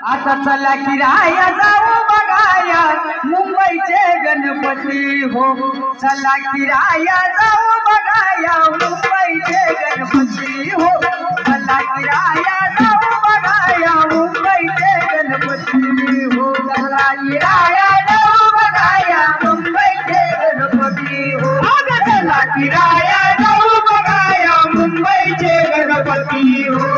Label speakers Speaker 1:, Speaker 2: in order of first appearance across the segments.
Speaker 1: आता चला किराया जाऊ बघाया मुंबईचे गणपती हो। चला किराया जाऊ बघाया मुंबईचे गणपती हो। चला किराया जाऊ बघाया मुंबईचे गणपती हो। चला किराया जाऊ बघाया मुंबईचे गणपती हो। चला किराया जाऊ बघाया मुंबईचे गणपती हो।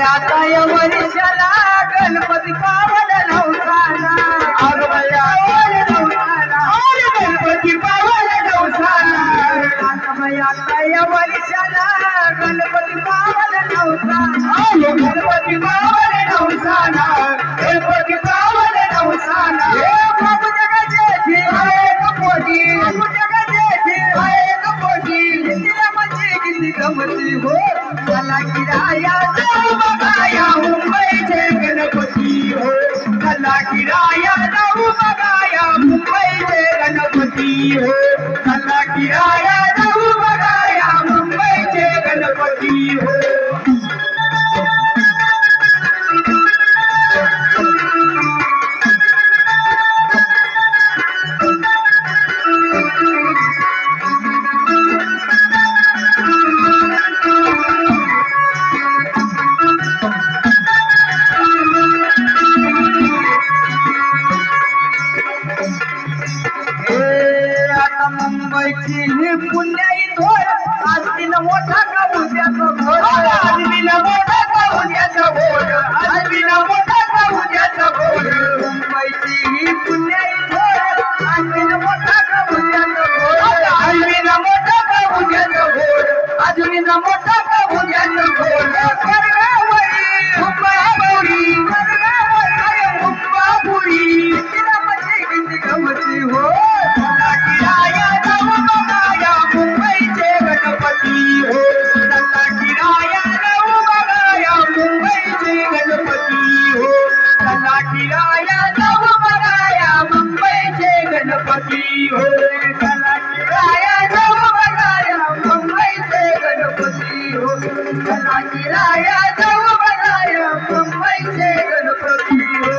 Speaker 1: आता या वर्षाला गणपती पावन नवसाला। अग बया नवसाला गणपती पावन नवसाला। आता या वर्षाला गणपती पावन नवसाला। गणपती पावन नवसाला गणपती पावन नवसाला। बाबू जगाचे एक पोटी बाबू जगाचे एक पोटी तिला म्हणजे किती गमती हो। चला किराया जाऊ बघाया मुंबईचे गणपती हो। चला किराया जाऊ बघाया मुंबईचे गणपती हो। चला किराया जाऊ बघाया मुंबईचे गणपती हो। मुंबईची पुण्याई थोर आज दिन मोठा का उद्याचा घोड। आज दिन मोठा का उद्याचा घोड। आज दिन मोठा का उद्याचा घोड। मुंबईची पुण्याई थोर आज दिन मोठा का उद्याचा घोड। आज दिन मोठा का उद्याचा घोड। आज दिन मोठा का उद्याचा घोड। स्वर्गावरी मुंबापुरी स्वर्गावरी मुंबापुरी तिला म्हणजे किती गमती हो। चला किराया जाऊ बघाया मुंबईचे गणपती हो। चला किराया जाऊ बघाया मुंबईचे गणपती हो। चला किराया जाऊ बघाया मुंबईचे गणपती हो। चला किराया जाऊ बघाया मुंबईचे गणपती हो। चला किराया जाऊ बघाया मुंबईचे गणपती हो।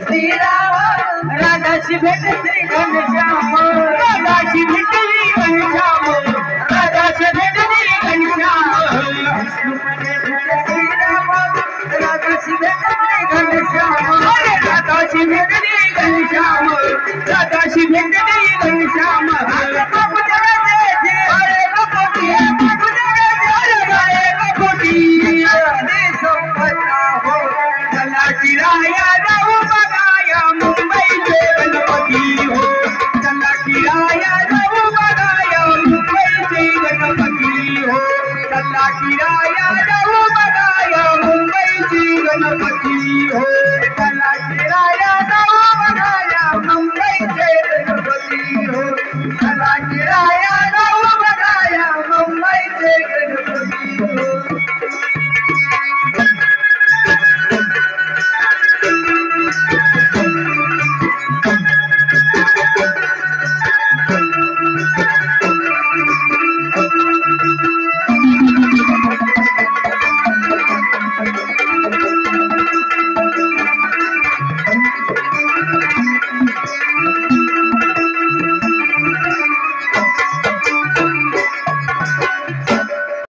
Speaker 1: श्रीराम राधाशी भेटली घनश्याम। राधाशी भेटली घनश्याम। राधाशी भेटली घनश्याम। श्रीराम राधाशी भेटली घनश्याम। राधाशी भेटली घनश्याम। राधाशी भेटली घनश्याम। बाबू जगाचे एक पोटी बाबू जगाचे एक पोटी संपदा हो। चला किराया जाऊ बघाया मुंबईचे गणपती हो। चला किराया जाऊ बघाया मुंबईचे गणपती हो। चला किराया जाऊ बघाया मुंबईची गणपती हो। चला किराया